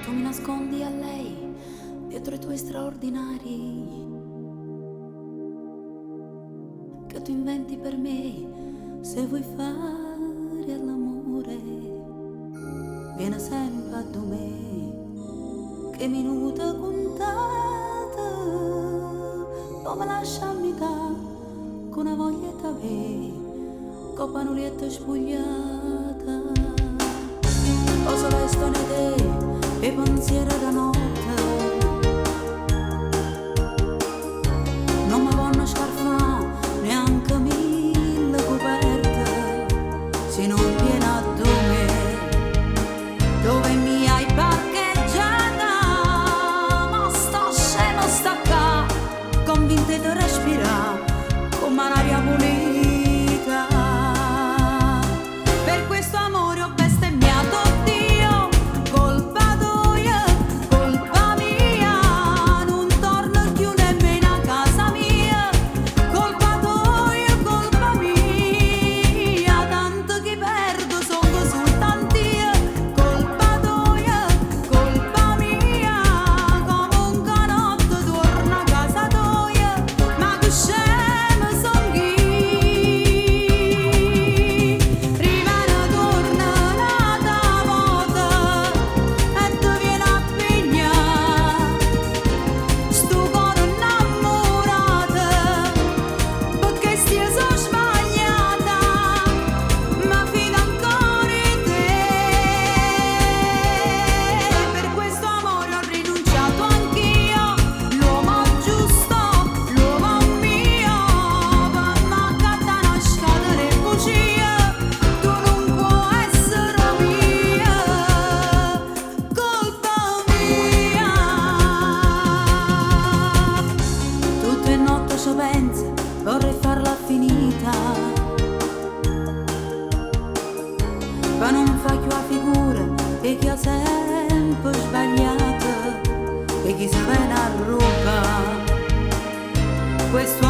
Tu mi nascondi a lei dietro i tuoi straordinari che tu inventi per me. Se vuoi fare all'amore, viene sempre a me, che minuta contata, poi mi lascia a metà con una voglietta con panolietta spugliata. Cosa restano te e pensiero da notte, non mi vanno scarfare neanche mille coperte, se non viene a dove mi hai parcheggiata. Ma sta scema sta qua, convinta di respirare come un'aria pulita. Per questo amore ho bestemmiato Dio, colpa tua, colpa mia, non torno più nemmeno a casa mia, colpa tua, colpa mia, tanto che perdo sono soltanto io, colpa tua, colpa mia, come un canotto torno a casa tua, ma che scema son io. Prima ne torna un'altra volta e ti viene a pigliare sto cuore innamorato, perché so sbagliata, ma fido ancora in te. Per questo amore ho rinunciato anch'io, l'uomo giusto, l'uomo mio, per m'accattare una scatola e bugia, tu non puoi essere mia, colpa mia. Tutte notte ci penso, vorrei farla finita, ma non fa più la figura e chi ha sempre sbagliato e chi se ne arruga. Questo